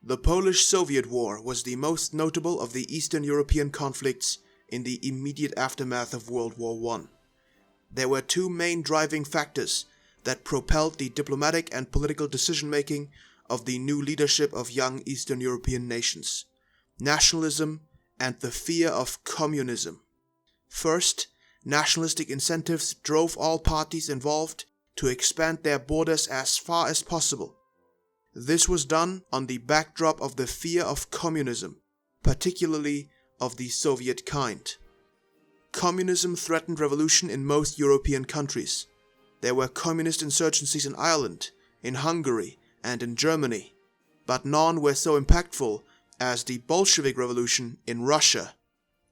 The Polish-Soviet War was the most notable of the Eastern European conflicts in the immediate aftermath of World War I. There were two main driving factors that propelled the diplomatic and political decision-making of the new leadership of young Eastern European nations: nationalism and the fear of communism. First, nationalistic incentives drove all parties involved to expand their borders as far as possible. This was done on the backdrop of the fear of communism, particularly of the Soviet kind. Communism threatened revolution in most European countries. There were communist insurgencies in Ireland, in Hungary, and in Germany, but none were so impactful as the Bolshevik Revolution in Russia,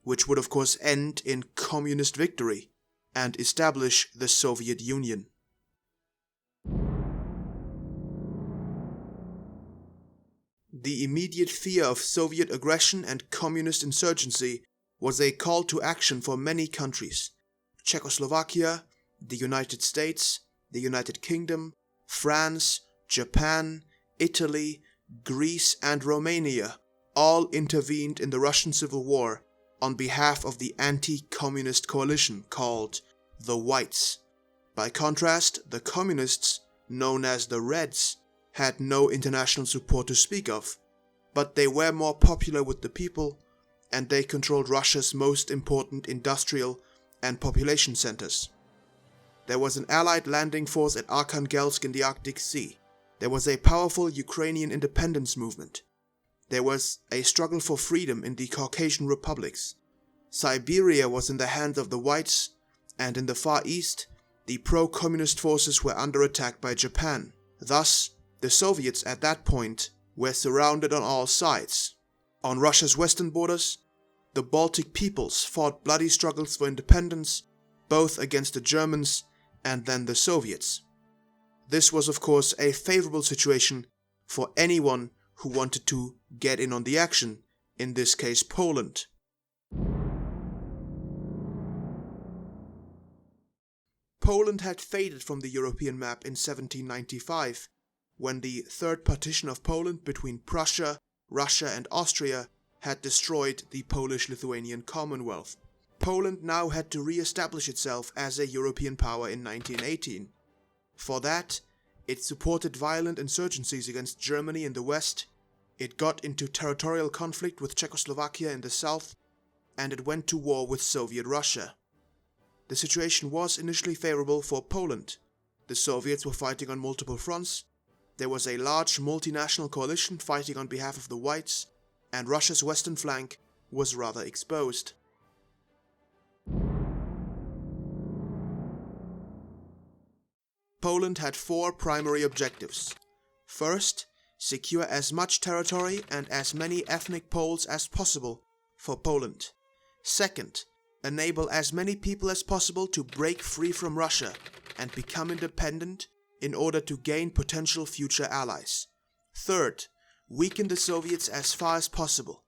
which would of course end in communist victory and establish the Soviet Union. The immediate fear of Soviet aggression and communist insurgency was a call to action for many countries: Czechoslovakia, the United States, the United Kingdom, France, Japan, Italy, Greece, and Romania all intervened in the Russian Civil War on behalf of the anti-communist coalition called the Whites. By contrast, the communists, known as the Reds, had no international support to speak of, but they were more popular with the people, and they controlled Russia's most important industrial and population centers. There was an Allied landing force at Arkhangelsk in the Arctic Sea. There was a powerful Ukrainian independence movement. There was a struggle for freedom in the Caucasian republics. Siberia was in the hands of the Whites, and in the Far East, the pro-communist forces were under attack by Japan. Thus, the Soviets at that point were surrounded on all sides. On Russia's western borders, the Baltic peoples fought bloody struggles for independence, both against the Germans and then the Soviets. This was of course a favorable situation for anyone who wanted to get in on the action, in this case Poland. Poland had faded from the European map in 1795, when the Third Partition of Poland between Prussia, Russia and Austria had destroyed the Polish-Lithuanian Commonwealth. Poland now had to re-establish itself as a European power in 1918. For that, it supported violent insurgencies against Germany in the west, it got into territorial conflict with Czechoslovakia in the south, and it went to war with Soviet Russia. The situation was initially favorable for Poland. The Soviets were fighting on multiple fronts. There was a large multinational coalition fighting on behalf of the Whites, and Russia's western flank was rather exposed. Poland had four primary objectives. First, secure as much territory and as many ethnic Poles as possible for Poland. Second, enable as many people as possible to break free from Russia and become independent in order to gain potential future allies. Third, weaken the Soviets as far as possible.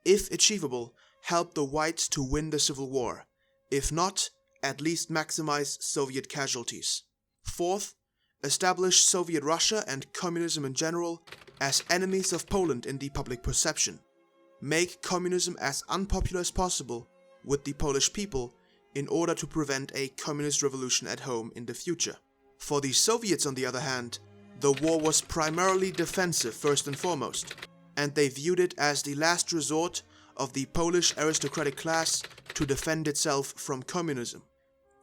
If achievable, help the Whites to win the Civil War. If not, at least maximize Soviet casualties. Fourth, establish Soviet Russia and communism in general as enemies of Poland in the public perception. Make communism as unpopular as possible with the Polish people in order to prevent a communist revolution at home in the future. For the Soviets, on the other hand, the war was primarily defensive first and foremost, and they viewed it as the last resort of the Polish aristocratic class to defend itself from communism.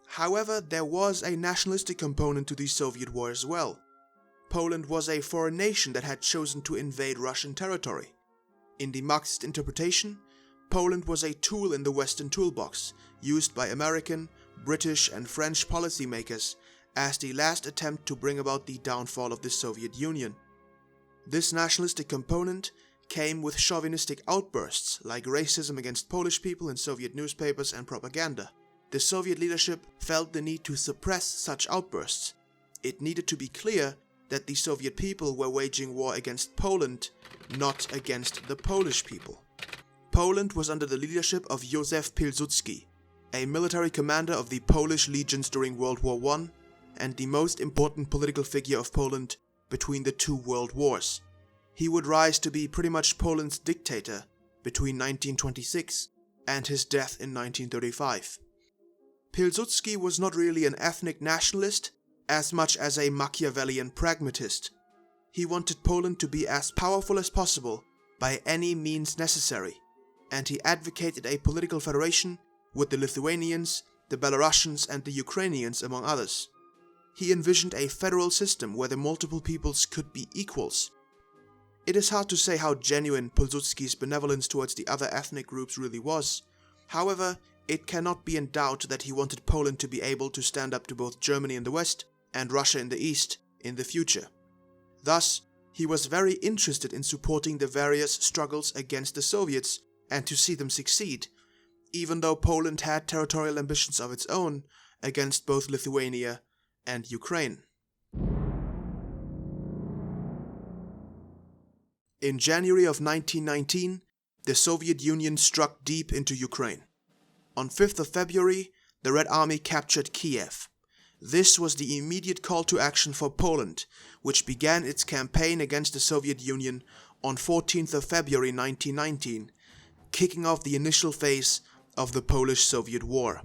However, there was a nationalistic component to the Soviet war as well. Poland was a foreign nation that had chosen to invade Russian territory. In the Marxist interpretation, Poland was a tool in the Western toolbox, used by American, British and French policymakers as the last attempt to bring about the downfall of the Soviet Union. This nationalistic component came with chauvinistic outbursts like racism against Polish people in Soviet newspapers and propaganda. The Soviet leadership felt the need to suppress such outbursts. It needed to be clear that the Soviet people were waging war against Poland, not against the Polish people. Poland was under the leadership of Józef Pilsudski, a military commander of the Polish legions during World War I and the most important political figure of Poland between the two world wars. He would rise to be pretty much Poland's dictator between 1926 and his death in 1935. Pilsudski was not really an ethnic nationalist as much as a Machiavellian pragmatist. He wanted Poland to be as powerful as possible by any means necessary, and he advocated a political federation with the Lithuanians, the Belarusians and the Ukrainians among others. He envisioned a federal system where the multiple peoples could be equals. It is hard to say how genuine Pilsudski's benevolence towards the other ethnic groups really was. However, it cannot be in doubt that he wanted Poland to be able to stand up to both Germany in the west and Russia in the east in the future. Thus, he was very interested in supporting the various struggles against the Soviets and to see them succeed, even though Poland had territorial ambitions of its own against both Lithuania and Ukraine. In January of 1919, the Soviet Union struck deep into Ukraine. On 5th of February, the Red Army captured Kiev. This was the immediate call to action for Poland, which began its campaign against the Soviet Union on 14th of February 1919, kicking off the initial phase of the Polish-Soviet War.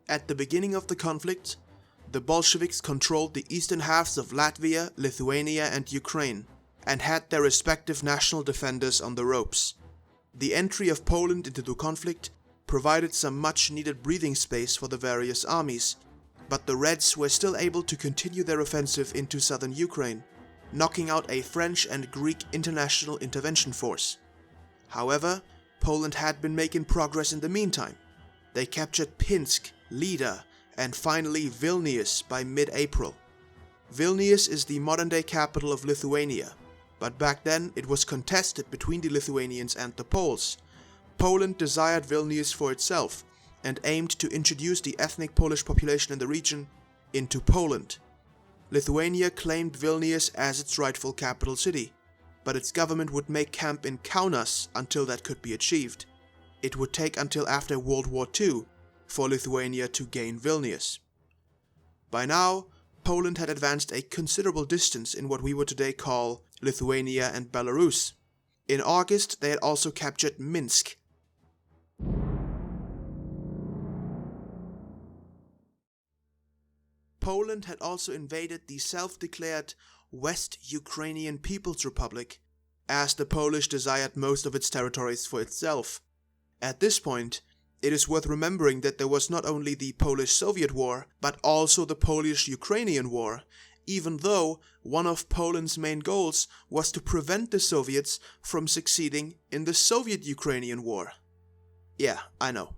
At the beginning of the conflict, the Bolsheviks controlled the eastern halves of Latvia, Lithuania and Ukraine, and had their respective national defenders on the ropes. The entry of Poland into the conflict provided some much-needed breathing space for the various armies, but the Reds were still able to continue their offensive into southern Ukraine, knocking out a French and Greek international intervention force. However, Poland had been making progress in the meantime. They captured Pinsk, Lida, and finally Vilnius by mid-April. Vilnius is the modern-day capital of Lithuania, but back then it was contested between the Lithuanians and the Poles. Poland desired Vilnius for itself and aimed to introduce the ethnic Polish population in the region into Poland. Lithuania claimed Vilnius as its rightful capital city, but its government would make camp in Kaunas until that could be achieved. It would take until after World War II for Lithuania to gain Vilnius. By now, Poland had advanced a considerable distance in what we would today call Lithuania and Belarus. In August, they had also captured Minsk. Poland had also invaded the self-declared West Ukrainian People's Republic, as the Polish desired most of its territories for itself. At this point, it is worth remembering that there was not only the Polish-Soviet War, but also the Polish-Ukrainian War, even though one of Poland's main goals was to prevent the Soviets from succeeding in the Soviet-Ukrainian War. Yeah, I know.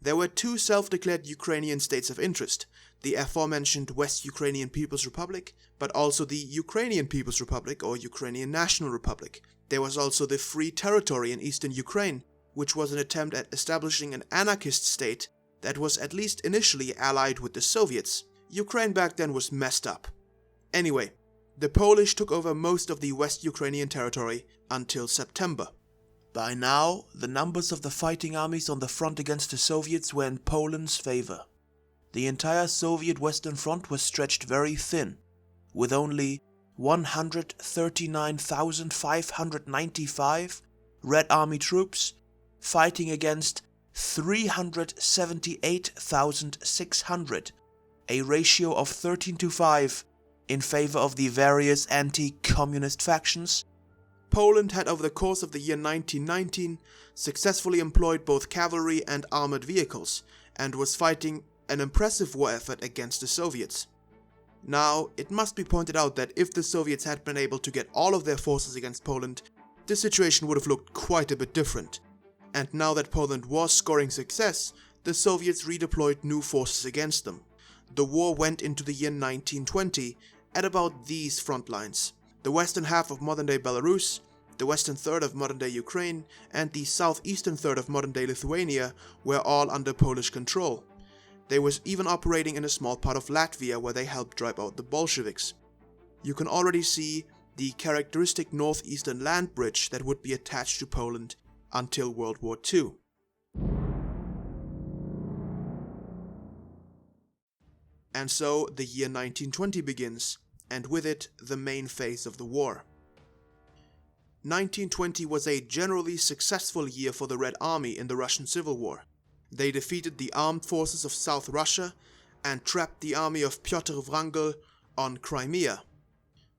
There were two self-declared Ukrainian states of interest, the aforementioned West Ukrainian People's Republic, but also the Ukrainian People's Republic or Ukrainian National Republic. There was also the Free Territory in eastern Ukraine, which was an attempt at establishing an anarchist state that was at least initially allied with the Soviets. Ukraine back then was messed up. Anyway, the Polish took over most of the West Ukrainian territory until September. By now, the numbers of the fighting armies on the front against the Soviets were in Poland's favor. The entire Soviet Western Front was stretched very thin, with only 139,595 Red Army troops fighting against 378,600, a ratio of 13-5 in favor of the various anti-communist factions. Poland had over the course of the year 1919 successfully employed both cavalry and armored vehicles, and was fighting an impressive war effort against the Soviets. Now, it must be pointed out that if the Soviets had been able to get all of their forces against Poland, the situation would have looked quite a bit different. And now that Poland was scoring success, the Soviets redeployed new forces against them. The war went into the year 1920 at about these front lines. The western half of modern-day Belarus, the western third of modern-day Ukraine, and the southeastern third of modern-day Lithuania were all under Polish control. They were even operating in a small part of Latvia where they helped drive out the Bolsheviks. You can already see the characteristic northeastern land bridge that would be attached to Poland until World War II. And so the year 1920 begins, and with it the main phase of the war. 1920 was a generally successful year for the Red Army in the Russian Civil War. They defeated the armed forces of South Russia and trapped the army of Pyotr Wrangel on Crimea.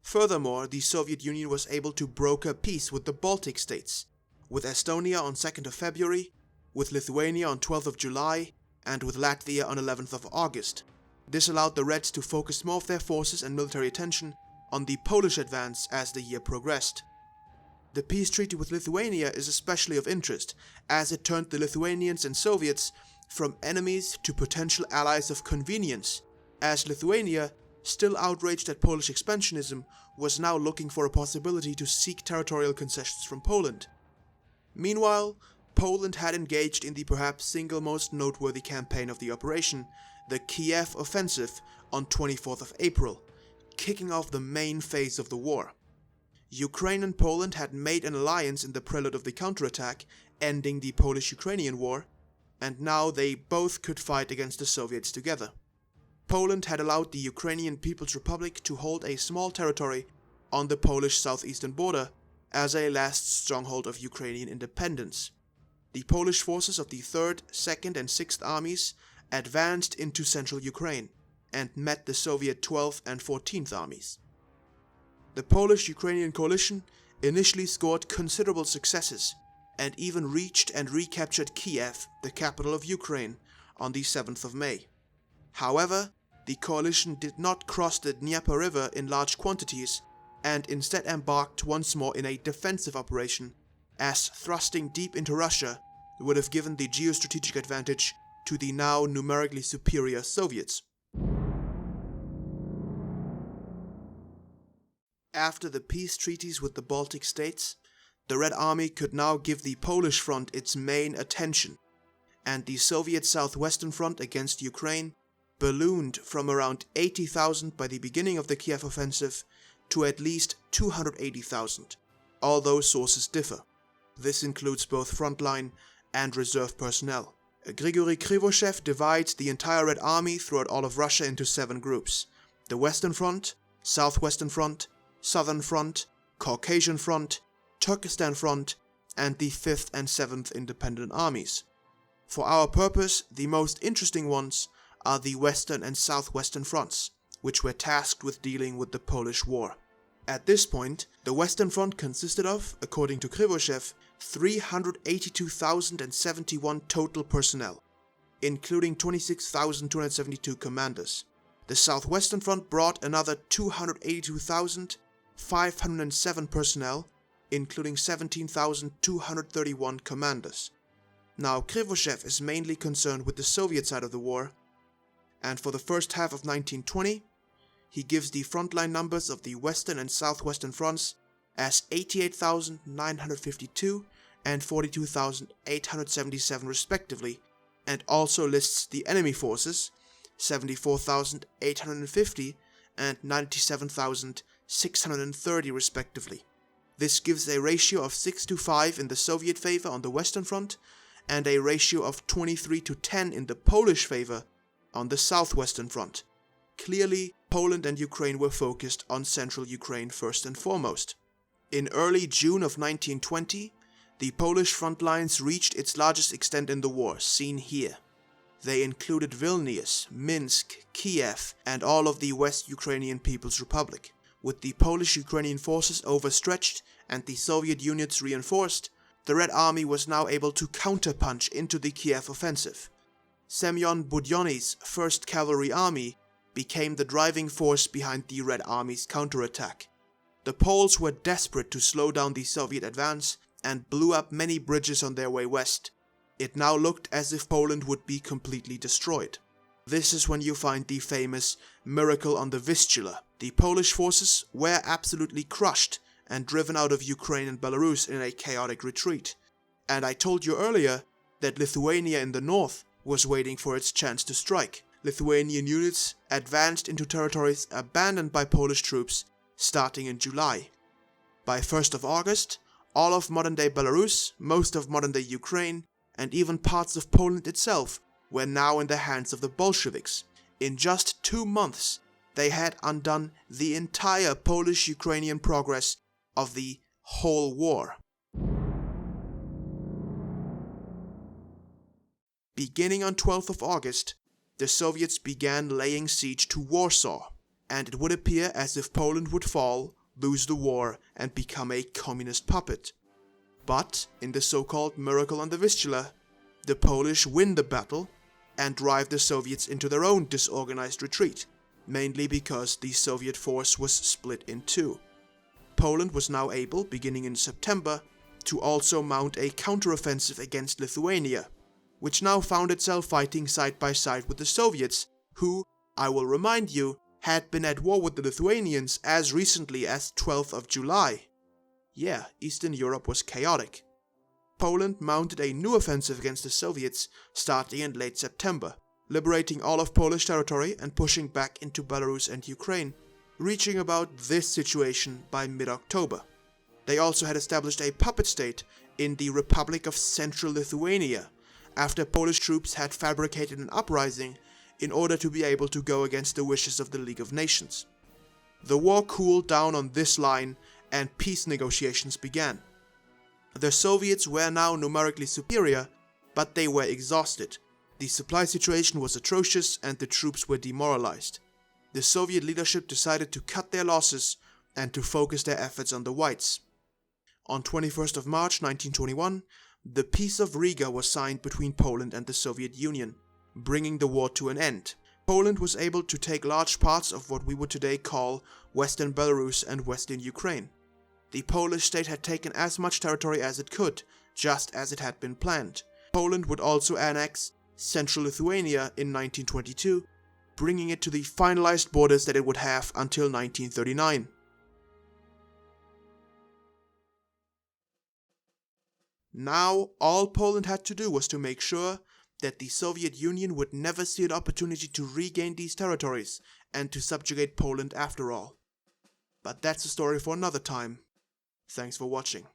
Furthermore, the Soviet Union was able to broker peace with the Baltic states, with Estonia on 2nd of February, with Lithuania on 12th of July, and with Latvia on 11th of August. This allowed the Reds to focus more of their forces and military attention on the Polish advance as the year progressed. The peace treaty with Lithuania is especially of interest, as it turned the Lithuanians and Soviets from enemies to potential allies of convenience, as Lithuania, still outraged at Polish expansionism, was now looking for a possibility to seek territorial concessions from Poland. Meanwhile, Poland had engaged in the perhaps single most noteworthy campaign of the operation, the Kiev Offensive, on 24th of April, kicking off the main phase of the war. Ukraine and Poland had made an alliance in the prelude of the counterattack, ending the Polish-Ukrainian War, and now they both could fight against the Soviets together. Poland had allowed the Ukrainian People's Republic to hold a small territory on the Polish southeastern border as a last stronghold of Ukrainian independence. The Polish forces of the 3rd, 2nd and 6th Armies advanced into central Ukraine and met the Soviet 12th and 14th Armies. The Polish-Ukrainian coalition initially scored considerable successes and even reached and recaptured Kiev, the capital of Ukraine, on the 7th of May. However, the coalition did not cross the Dnieper River in large quantities and instead embarked once more in a defensive operation, as thrusting deep into Russia would have given the geostrategic advantage to the now numerically superior Soviets. After the peace treaties with the Baltic states, the Red Army could now give the Polish front its main attention, and the Soviet Southwestern Front against Ukraine ballooned from around 80,000 by the beginning of the Kiev Offensive to at least 280,000, although sources differ. This includes both frontline and reserve personnel. Grigory Krivoshev divides the entire Red Army throughout all of Russia into 7 groups: the Western Front, Southwestern Front, Southern Front, Caucasian Front, Turkestan Front, and the 5th and 7th Independent Armies. For our purpose, the most interesting ones are the Western and Southwestern Fronts, which were tasked with dealing with the Polish War. At this point, the Western Front consisted of, according to Krivoshev, 382,071 total personnel, including 26,272 commanders. The Southwestern Front brought another 282,507 personnel, including 17,231 commanders. Now, Krivoshev is mainly concerned with the Soviet side of the war, and for the first half of 1920, he gives the frontline numbers of the Western and Southwestern Fronts as 88,952 and 42,877 respectively, and also lists the enemy forces, 74,850 and 97,630 respectively. This gives a ratio of 6-5 in the Soviet favor on the Western Front, and a ratio of 23-10 in the Polish favor on the Southwestern Front. Clearly, Poland and Ukraine were focused on central Ukraine first and foremost. In early June of 1920, the Polish front lines reached its largest extent in the war, seen here. They included Vilnius, Minsk, Kiev, and all of the West Ukrainian People's Republic. With the Polish-Ukrainian forces overstretched and the Soviet units reinforced, the Red Army was now able to counterpunch into the Kiev Offensive. Semyon Budyonny's 1st Cavalry Army became the driving force behind the Red Army's counterattack. The Poles were desperate to slow down the Soviet advance and blew up many bridges on their way west. It now looked as if Poland would be completely destroyed. This is when you find the famous miracle on the Vistula. The Polish forces were absolutely crushed and driven out of Ukraine and Belarus in a chaotic retreat. And I told you earlier that Lithuania in the north was waiting for its chance to strike. Lithuanian units advanced into territories abandoned by Polish troops starting in July. By 1st of August, all of modern-day Belarus, most of modern-day Ukraine, and even parts of Poland itself were now in the hands of the Bolsheviks. In just 2 months, they had undone the entire Polish-Ukrainian progress of the whole war. Beginning on 12th of August, the Soviets began laying siege to Warsaw, and it would appear as if Poland would fall, lose the war, and become a communist puppet. But, in the so-called miracle on the Vistula, the Polish win the battle and drive the Soviets into their own disorganized retreat, mainly because the Soviet force was split in two. Poland was now able, beginning in September, to also mount a counteroffensive against Lithuania, which now found itself fighting side by side with the Soviets, who, I will remind you, had been at war with the Lithuanians as recently as 12th of July. Yeah, Eastern Europe was chaotic. Poland mounted a new offensive against the Soviets starting in late September, liberating all of Polish territory and pushing back into Belarus and Ukraine, reaching about this situation by mid-October. They also had established a puppet state in the Republic of Central Lithuania, after Polish troops had fabricated an uprising in order to be able to go against the wishes of the League of Nations. The war cooled down on this line and peace negotiations began. The Soviets were now numerically superior, but they were exhausted. The supply situation was atrocious and the troops were demoralized. The Soviet leadership decided to cut their losses and to focus their efforts on the Whites. On 21st of March 1921, the Peace of Riga was signed between Poland and the Soviet Union, bringing the war to an end. Poland was able to take large parts of what we would today call Western Belarus and Western Ukraine. The Polish state had taken as much territory as it could, just as it had been planned. Poland would also annex Central Lithuania in 1922, bringing it to the finalized borders that it would have until 1939. Now, all Poland had to do was to make sure that the Soviet Union would never see an opportunity to regain these territories and to subjugate Poland after all. But that's a story for another time. Thanks for watching.